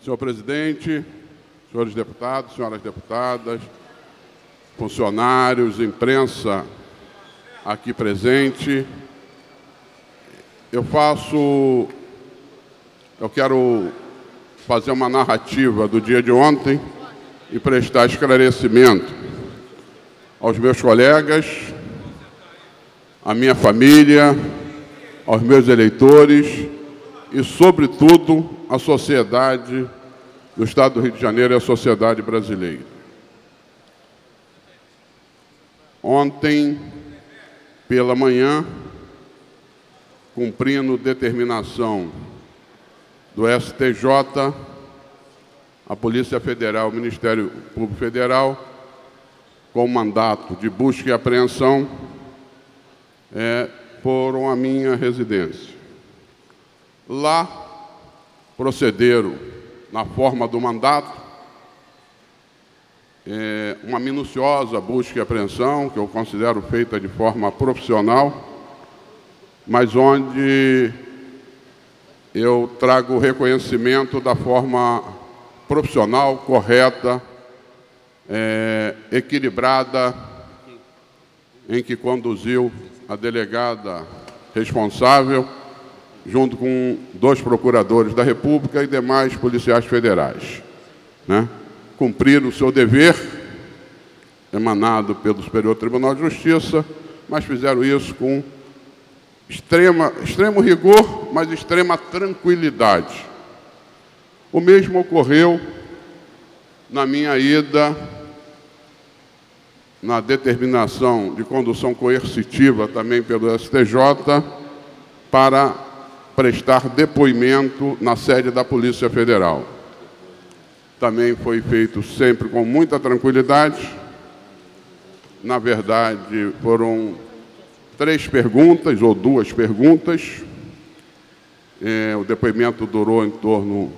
Senhor presidente, senhores deputados, senhoras deputadas, funcionários, imprensa aqui presente, eu quero fazer uma narrativa do dia de ontem e prestar esclarecimento aos meus colegas, à minha família, aos meus eleitores e, sobretudo, à sociedade do Estado do Rio de Janeiro e à sociedade brasileira. Ontem, pela manhã, cumprindo determinação do STJ, a Polícia Federal, o Ministério Público Federal, com mandato de busca e apreensão, foram à minha residência. Lá, procederam, na forma do mandato, uma minuciosa busca e apreensão, que eu considero feita de forma profissional, mas onde eu trago o reconhecimento da forma profissional, correta, equilibrada, em que conduziu a delegada responsável, junto com 2 procuradores da República e demais policiais federais, né? Cumpriram o seu dever, emanado pelo Superior Tribunal de Justiça, mas fizeram isso com extremo rigor, mas extrema tranquilidade. O mesmo ocorreu na minha ida na determinação de condução coercitiva, também pelo STJ, para prestar depoimento na sede da Polícia Federal. Também foi feito sempre com muita tranquilidade. Na verdade, foram 3 perguntas, ou 2 perguntas. O depoimento durou em torno,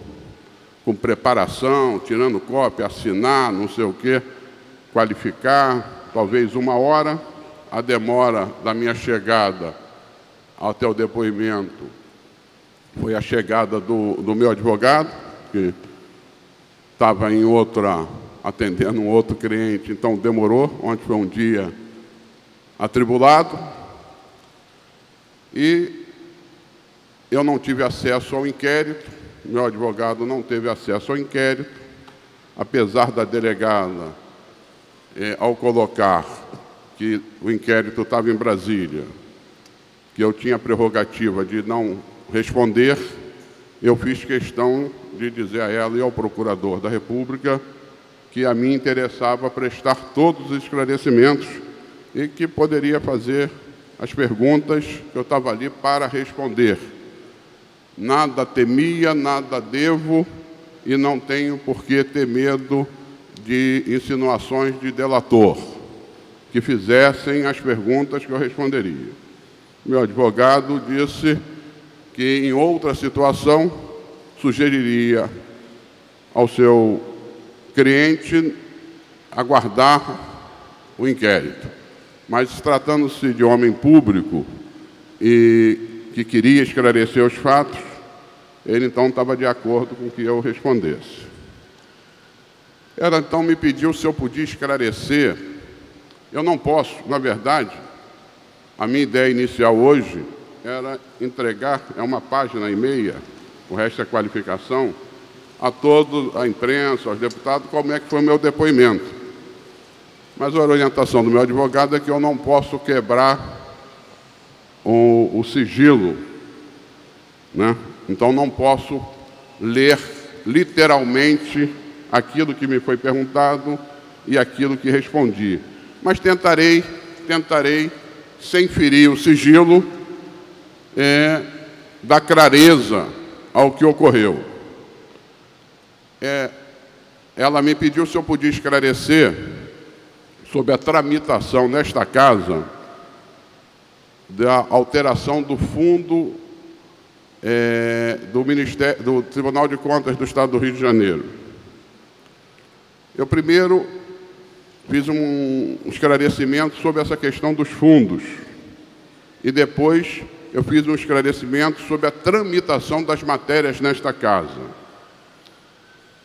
com preparação, tirando cópia, assinar, não sei o quê, qualificar, talvez 1 hora. A demora da minha chegada até o depoimento foi a chegada do meu advogado, que estava atendendo um outro cliente, então demorou. Ontem foi um dia atribulado. E eu não tive acesso ao inquérito, meu advogado não teve acesso ao inquérito, apesar da delegada, ao colocar que o inquérito estava em Brasília, que eu tinha a prerrogativa de não responder, eu fiz questão de dizer a ela e ao procurador da República que a mim interessava prestar todos os esclarecimentos e que poderia fazer as perguntas que eu estava ali para responder. Nada temia, nada devo e não tenho por que ter medo de insinuações de delator, que fizessem as perguntas que eu responderia. Meu advogado disse que, em outra situação, sugeriria ao seu cliente aguardar o inquérito. Mas, tratando-se de homem público e que queria esclarecer os fatos, ele, então, estava de acordo com que eu respondesse. Ela, então, me pediu se eu podia esclarecer. Eu não posso, na verdade, a minha ideia inicial hoje era entregar, 1,5 páginas, o resto é qualificação, a toda a imprensa, aos deputados, como é que foi o meu depoimento. Mas a orientação do meu advogado é que eu não posso quebrar o sigilo, né? Então não posso ler literalmente aquilo que me foi perguntado e aquilo que respondi. Mas tentarei, sem ferir o sigilo, dar clareza ao que ocorreu. Ela me pediu se eu podia esclarecer sobre a tramitação nesta casa da alteração do fundo do Tribunal de Contas do Estado do Rio de Janeiro. Eu primeiro fiz um esclarecimento sobre essa questão dos fundos e depois eu fiz um esclarecimento sobre a tramitação das matérias nesta casa.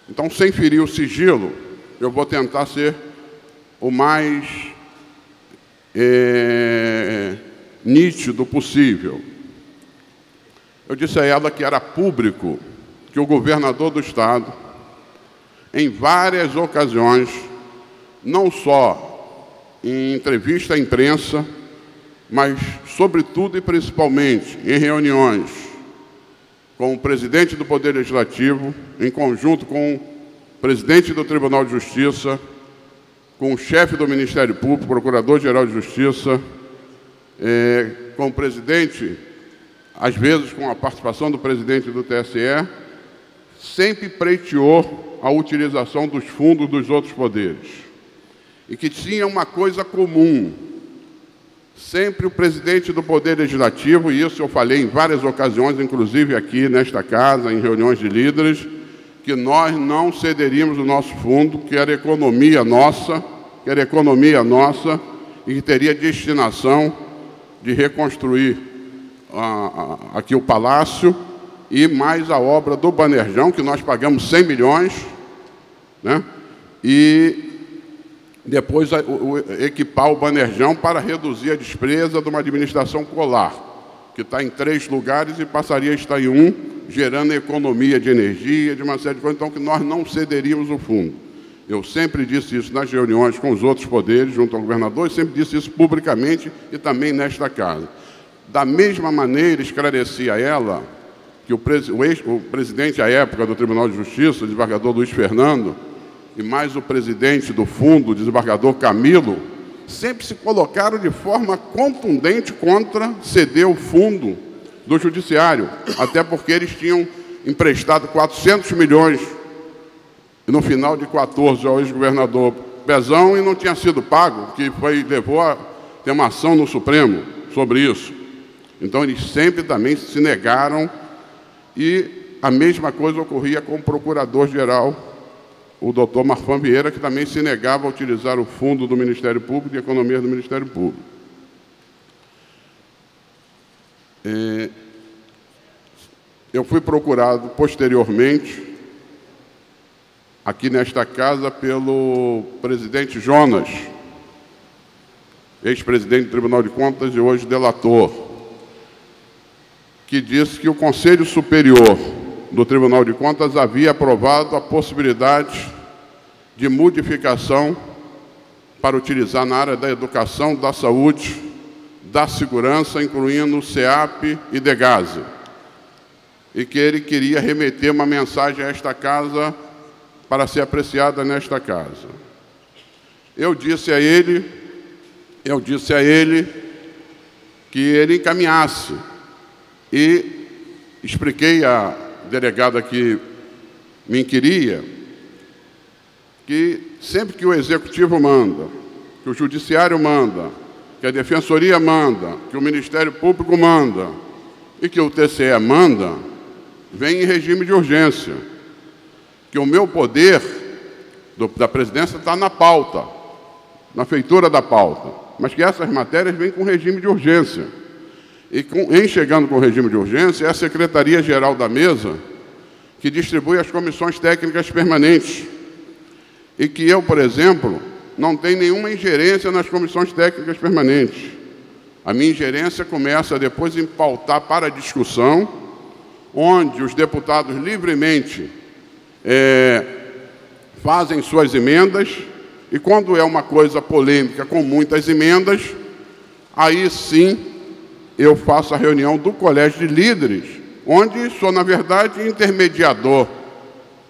Então, sem ferir o sigilo, eu vou tentar ser o mais nítido possível. Eu disse a ela que era público que o governador do Estado, em várias ocasiões, não só em entrevista à imprensa, mas, sobretudo e principalmente, em reuniões com o presidente do Poder Legislativo, em conjunto com o presidente do Tribunal de Justiça, com o chefe do Ministério Público, Procurador-Geral de Justiça, com o presidente, às vezes com a participação do presidente do TSE, sempre pleiteou a utilização dos fundos dos outros poderes. E que tinha uma coisa comum. Sempre o presidente do Poder Legislativo, e isso eu falei em várias ocasiões, inclusive aqui nesta casa, em reuniões de líderes, que nós não cederíamos o nosso fundo, que era economia nossa, e que teria destinação de reconstruir aqui o Palácio e mais a obra do Banerjão, que nós pagamos 100 milhões, né? E depois equipar o Banerjão para reduzir a despesa de uma administração colar, que está em 3 lugares e passaria a estar em um, gerando economia de energia, de uma série de coisas, então que nós não cederíamos o fundo. Eu sempre disse isso nas reuniões com os outros poderes, junto ao governador, e sempre disse isso publicamente e também nesta casa. Da mesma maneira, esclareci a ela que o presidente à época do Tribunal de Justiça, o desembargador Luiz Fernando, e mais o presidente do fundo, o desembargador Camilo, sempre se colocaram de forma contundente contra ceder o fundo do Judiciário, até porque eles tinham emprestado 400 milhões no final de 14 ao ex-governador Pezão e não tinha sido pago, que levou a ter uma ação no Supremo sobre isso. Então, eles sempre também se negaram, e a mesma coisa ocorria com o procurador-geral, o doutor Marfan Vieira, que também se negava a utilizar o fundo do Ministério Público e a economia do Ministério Público. Eu fui procurado posteriormente, aqui nesta casa, pelo presidente Jonas, ex-presidente do Tribunal de Contas e hoje delator, que disse que o Conselho Superior do Tribunal de Contas havia aprovado a possibilidade de modificação para utilizar na área da educação, da saúde, da segurança, incluindo o SEAP e DEGASE, e que ele queria remeter uma mensagem a esta casa para ser apreciada nesta casa. Eu disse a ele que ele encaminhasse, e expliquei à delegada que me inquiria que sempre que o Executivo manda, que o Judiciário manda, que a Defensoria manda, que o Ministério Público manda e que o TCE manda, vem em regime de urgência. Que o meu poder da presidência está na pauta, na feitura da pauta, mas que essas matérias vêm com regime de urgência. E em chegando com o regime de urgência, é a Secretaria-Geral da Mesa que distribui as comissões técnicas permanentes. E que eu, por exemplo, não tenho nenhuma ingerência nas comissões técnicas permanentes. A minha ingerência começa depois em pautar para discussão, onde os deputados livremente fazem suas emendas, e quando é uma coisa polêmica com muitas emendas, aí sim eu faço a reunião do Colégio de Líderes, onde sou, na verdade, intermediador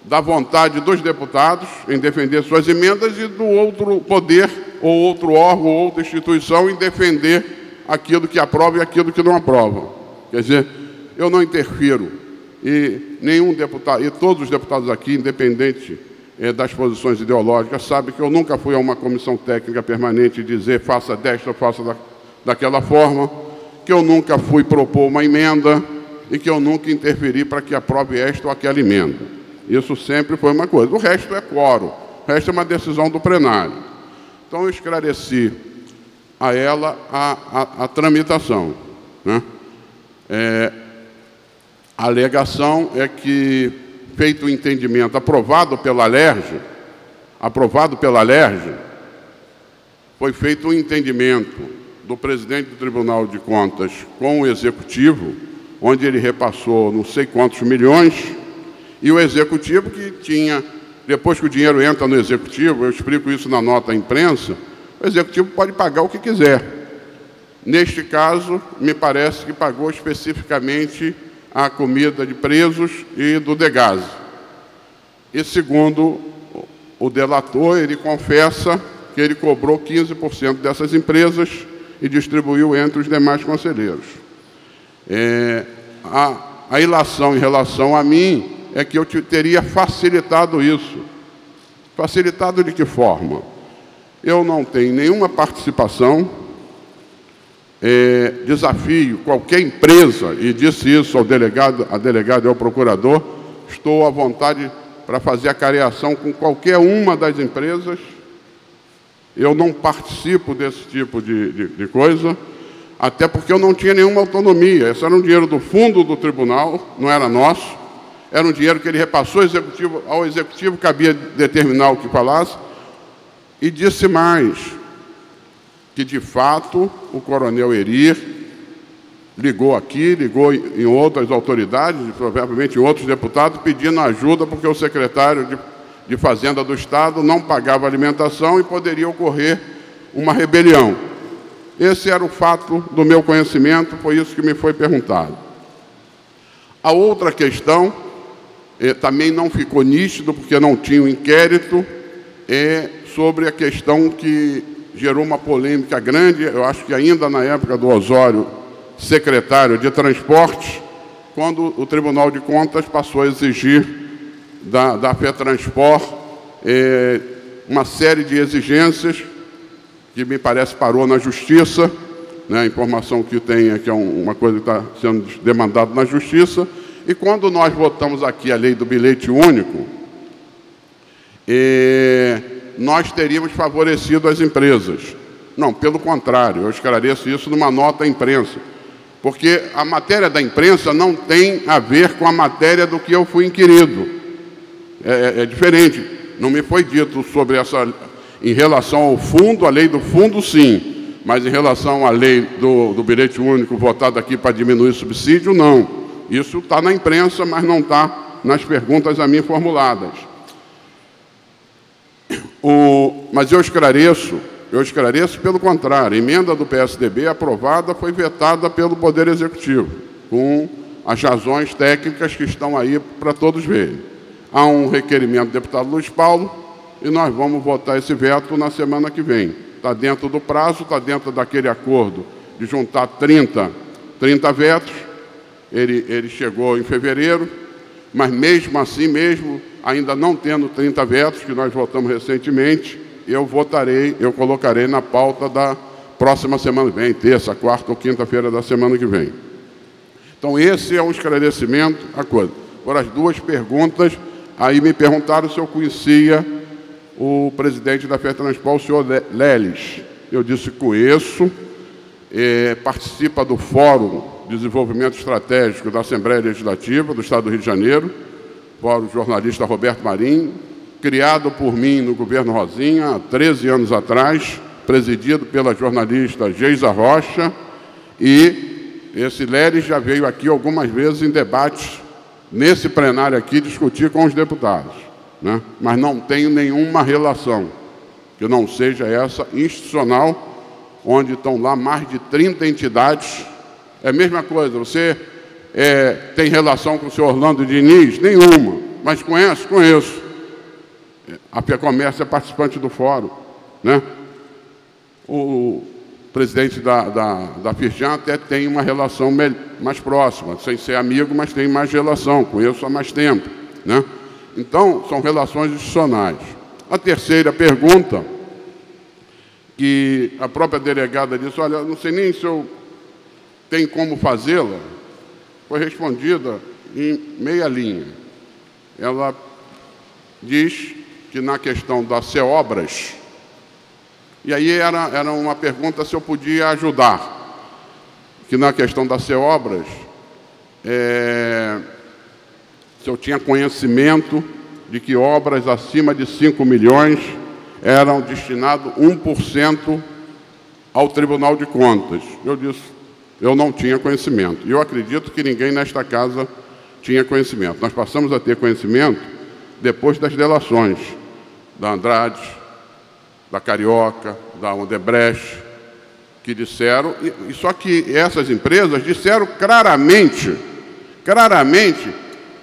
da vontade dos deputados em defender suas emendas e do outro poder, ou outro órgão, ou outra instituição em defender aquilo que aprova e aquilo que não aprova. Quer dizer, eu não interfiro, e nenhum deputado, e todos os deputados aqui, independente das posições ideológicas, sabem que eu nunca fui a uma comissão técnica permanente dizer faça desta ou faça daquela forma, que eu nunca fui propor uma emenda e que eu nunca interferi para que aprove esta ou aquela emenda. Isso sempre foi uma coisa. O resto é quórum, o resto é uma decisão do plenário. Então, eu esclareci a ela a tramitação, né? A alegação é que feito o entendimento aprovado pela LERJ, foi feito um entendimento do presidente do Tribunal de Contas com o Executivo, onde ele repassou não sei quantos milhões, e o Executivo que tinha, depois que o dinheiro entra no Executivo, eu explico isso na nota à imprensa, o Executivo pode pagar o que quiser. Neste caso, me parece que pagou especificamente a comida de presos e do Degase. E segundo o delator, ele confessa que ele cobrou 15% dessas empresas e distribuiu entre os demais conselheiros. A ilação em relação a mim é que eu teria facilitado isso. Facilitado de que forma? Eu não tenho nenhuma participação, desafio qualquer empresa, e disse isso ao delegado, a delegada e ao procurador, estou à vontade para fazer a careação com qualquer uma das empresas. Eu não participo desse tipo de coisa, até porque eu não tinha nenhuma autonomia. Esse era um dinheiro do fundo do tribunal, não era nosso. Era um dinheiro que ele repassou ao Executivo, cabia determinar o que falasse. E disse mais, que de fato o coronel Erir ligou aqui, ligou em outras autoridades, provavelmente em outros deputados, pedindo ajuda porque o secretário de Fazenda do Estado não pagava alimentação e poderia ocorrer uma rebelião. Esse era o fato do meu conhecimento, foi isso que me foi perguntado. A outra questão, também não ficou nítido, porque não tinha um inquérito, é sobre a questão que gerou uma polêmica grande, eu acho que ainda na época do Osório, secretário de Transportes, quando o Tribunal de Contas passou a exigir da FETransport uma série de exigências que me parece parou na Justiça, né, a informação que tem é que é uma coisa que está sendo demandada na Justiça, e quando nós votamos aqui a lei do bilhete único, nós teríamos favorecido as empresas. Não, pelo contrário, eu esclareço isso numa nota à imprensa, porque a matéria da imprensa não tem a ver com a matéria do que eu fui inquirido. É diferente. Não me foi dito sobre essa, em relação ao fundo, a lei do fundo, sim, mas em relação à lei do bilhete único votado aqui para diminuir o subsídio, não. Isso está na imprensa, mas não está nas perguntas a mim formuladas. Mas eu esclareço pelo contrário, a emenda do PSDB aprovada foi vetada pelo Poder Executivo, com as razões técnicas que estão aí para todos verem. Há um requerimento do deputado Luiz Paulo e nós vamos votar esse veto na semana que vem. Está dentro do prazo, está dentro daquele acordo de juntar 30 vetos, ele chegou em fevereiro, mas mesmo assim, mesmo ainda não tendo 30 vetos, que nós votamos recentemente, eu colocarei na pauta da próxima semana que vem, terça, quarta ou quinta-feira da semana que vem. Então, esse é um esclarecimento, a coisa. Agora, as duas perguntas, aí me perguntaram se eu conhecia o presidente da FETransport, o senhor Leles. Eu disse, conheço, participa do Fórum de Desenvolvimento Estratégico da Assembleia Legislativa do Estado do Rio de Janeiro, Fórum jornalista Roberto Marinho, criado por mim no governo Rosinha, há 13 anos atrás, presidido pela jornalista Geisa Rocha, e esse Leles já veio aqui algumas vezes em debates, nesse plenário aqui, discutir com os deputados, né? Mas não tenho nenhuma relação, que não seja essa institucional, onde estão lá mais de 30 entidades. É a mesma coisa, você tem relação com o senhor Orlando Diniz? Nenhuma, mas conhece? Conheço. A FEComércio é participante do fórum, né? O presidente da Firjan até tem uma relação mais próxima, sem ser amigo, mas tem mais relação, conheço há mais tempo, né? Então, são relações institucionais. A terceira pergunta, que a própria delegada disse, olha, não sei nem se eu tenho como fazê-la, foi respondida em meia linha. Ela diz que na questão das CEObras, e aí era uma pergunta se eu podia ajudar, que na questão das CEObras, se eu tinha conhecimento de que obras acima de 5 milhões eram destinados 1% ao Tribunal de Contas. Eu disse, eu não tinha conhecimento. E eu acredito que ninguém nesta casa tinha conhecimento. Nós passamos a ter conhecimento depois das delações da Andrade, da Carioca, da Odebrecht, que disseram, e só que essas empresas disseram claramente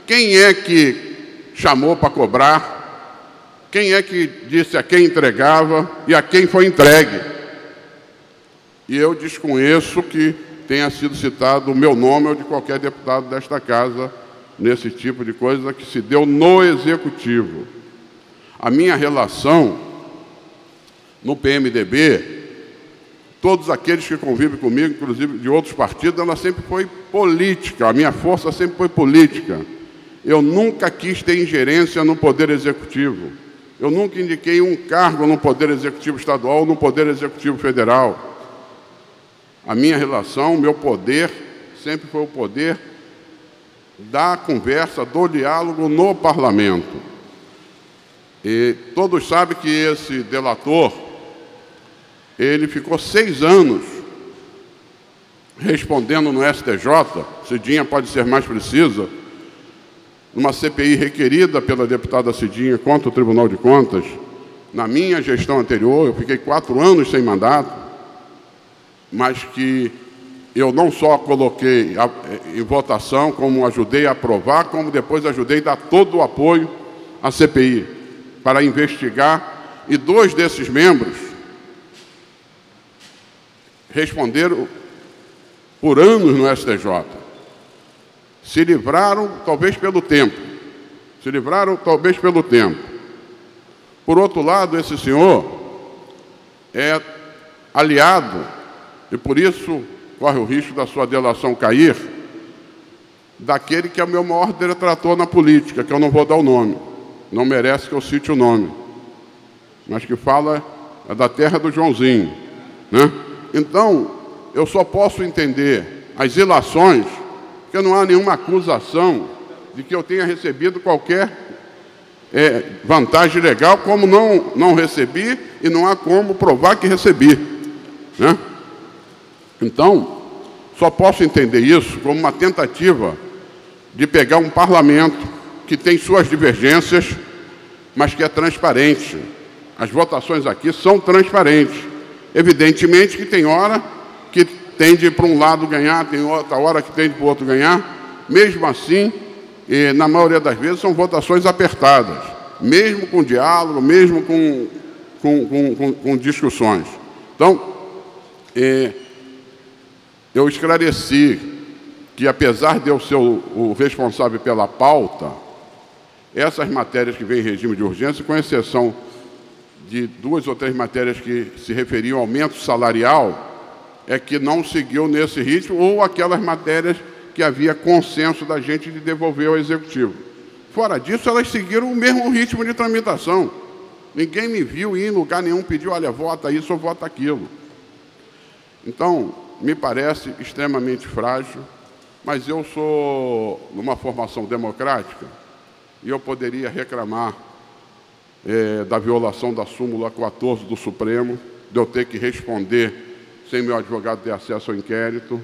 quem é que chamou para cobrar, quem é que disse a quem entregava e a quem foi entregue. E eu desconheço que tenha sido citado o meu nome ou de qualquer deputado desta casa nesse tipo de coisa que se deu no Executivo. A minha relação no PMDB, todos aqueles que convivem comigo, inclusive de outros partidos, ela sempre foi política, a minha força sempre foi política. Eu nunca quis ter ingerência no Poder Executivo. Eu nunca indiquei um cargo no Poder Executivo Estadual ou no Poder Executivo Federal. A minha relação, o meu poder, sempre foi o poder da conversa, do diálogo no Parlamento. E todos sabem que esse delator, ele ficou 6 anos respondendo no STJ, Cidinha pode ser mais precisa, numa CPI requerida pela deputada Cidinha contra o Tribunal de Contas. Na minha gestão anterior, eu fiquei 4 anos sem mandato, mas que eu não só coloquei em votação, como ajudei a aprovar, como depois ajudei a dar todo o apoio à CPI para investigar, e 2 desses membros responderam por anos no STJ. Se livraram, talvez pelo tempo. Por outro lado, esse senhor é aliado, e por isso corre o risco da sua delação cair, daquele que é o meu maior detrator na política, que eu não vou dar o nome. Não merece que eu cite o nome. Mas que fala é da terra do Joãozinho, né? Então, eu só posso entender as ilações, porque não há nenhuma acusação de que eu tenha recebido qualquer vantagem legal, como não recebi, e não há como provar que recebi, né? Então, só posso entender isso como uma tentativa de pegar um parlamento que tem suas divergências, mas que é transparente. As votações aqui são transparentes. Evidentemente que tem hora que tende para um lado ganhar, tem outra hora que tende para o outro ganhar. Mesmo assim, na maioria das vezes, são votações apertadas, mesmo com diálogo, mesmo com discussões. Então, eu esclareci que, apesar de eu ser o responsável pela pauta, essas matérias que vêm em regime de urgência, com exceção de 2 ou 3 matérias que se referiam ao aumento salarial, é que não seguiu nesse ritmo, ou aquelas matérias que havia consenso da gente de devolver ao Executivo. Fora disso, elas seguiram o mesmo ritmo de tramitação. Ninguém me viu ir em lugar nenhum pedir, olha, vota isso ou vota aquilo. Então, me parece extremamente frágil, mas eu sou numa formação democrática e eu poderia reclamar da violação da súmula 14 do Supremo, de eu ter que responder sem meu advogado ter acesso ao inquérito,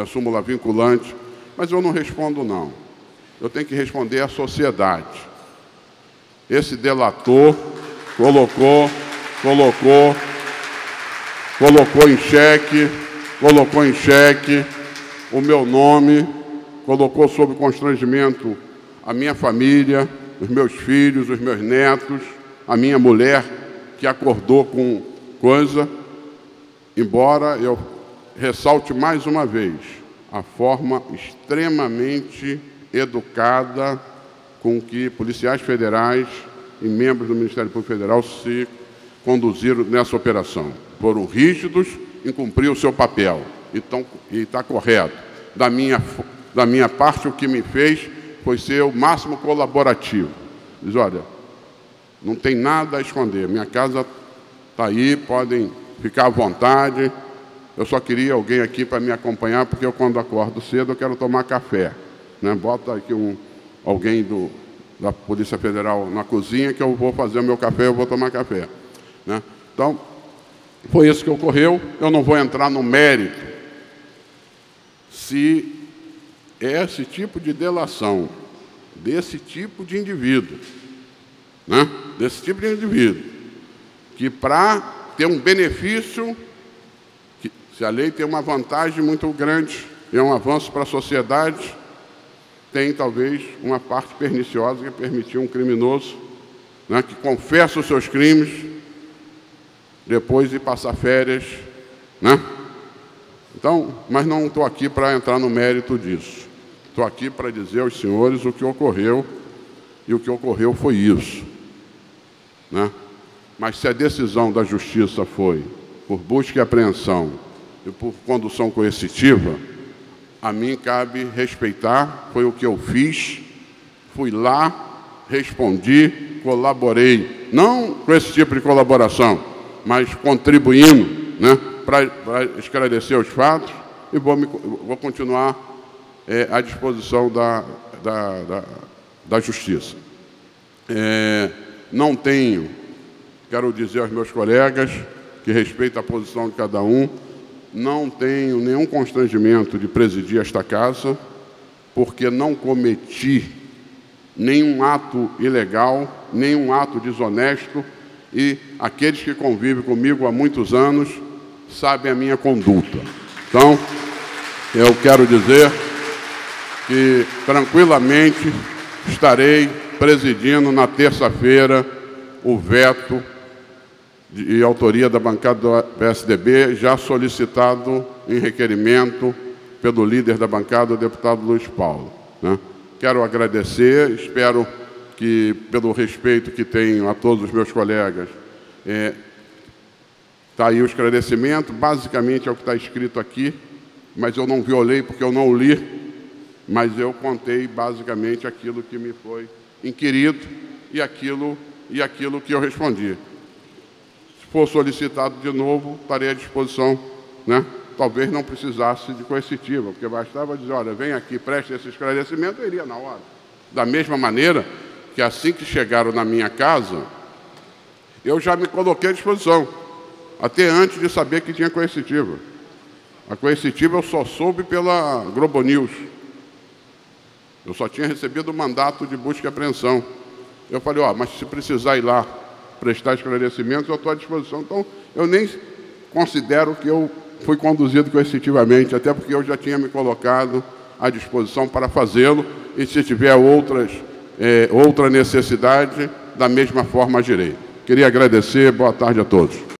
a súmula vinculante, mas eu não respondo, não. Eu tenho que responder à sociedade. Esse delator colocou em xeque o meu nome, colocou sob constrangimento a minha família, os meus filhos, os meus netos, a minha mulher, que acordou com coisa, embora eu ressalte mais uma vez a forma extremamente educada com que policiais federais e membros do Ministério Público Federal se conduziram nessa operação. Foram rígidos em cumprir o seu papel, e está correto. Da minha parte, o que me fez foi ser o máximo colaborativo. Diz, olha, não tem nada a esconder, minha casa está aí, podem ficar à vontade. Eu só queria alguém aqui para me acompanhar, porque eu, quando acordo cedo, eu quero tomar café, né? Bota aqui alguém da Polícia Federal na cozinha, que eu vou fazer o meu café, eu vou tomar café, né? Então, foi isso que ocorreu. Eu não vou entrar no mérito se esse tipo de delação desse tipo de indivíduo, né? Desse tipo de indivíduo, que para ter um benefício, se a lei tem uma vantagem muito grande, é um avanço para a sociedade, tem talvez uma parte perniciosa, que é permitir um criminoso, né, que confessa os seus crimes, depois de passar férias, né? Então, mas não estou aqui para entrar no mérito disso. Estou aqui para dizer aos senhores o que ocorreu, e o que ocorreu foi isso, né? Mas se a decisão da Justiça foi por busca e apreensão e por condução coercitiva, a mim cabe respeitar, foi o que eu fiz, fui lá, respondi, colaborei, não com esse tipo de colaboração, mas contribuindo, né, para esclarecer os fatos, e vou continuar à disposição da Justiça. Não tenho, quero dizer aos meus colegas, que respeitam a posição de cada um, não tenho nenhum constrangimento de presidir esta casa, porque não cometi nenhum ato ilegal, nenhum ato desonesto, e aqueles que convivem comigo há muitos anos sabem a minha conduta. Então, eu quero dizer que tranquilamente estarei presidindo na terça-feira o veto de autoria da bancada do PSDB, já solicitado em requerimento pelo líder da bancada, o deputado Luiz Paulo, né? Quero agradecer, espero que, pelo respeito que tenho a todos os meus colegas, está aí o esclarecimento, basicamente é o que está escrito aqui, mas eu não violei porque eu não li, mas eu contei basicamente aquilo que me foi inquirido e aquilo que eu respondi. Se for solicitado de novo, estarei à disposição, né? Talvez não precisasse de coercitiva, porque bastava dizer, olha, vem aqui, preste esse esclarecimento, eu iria na hora. Da mesma maneira que assim que chegaram na minha casa, eu já me coloquei à disposição, até antes de saber que tinha coercitiva. A coercitiva eu só soube pela Globo News. Eu só tinha recebido o mandato de busca e apreensão. Eu falei, mas se precisar ir lá prestar esclarecimentos, eu estou à disposição. Então, eu nem considero que eu fui conduzido coercitivamente, até porque eu já tinha me colocado à disposição para fazê-lo, e se tiver outra necessidade, da mesma forma agirei. Queria agradecer, boa tarde a todos.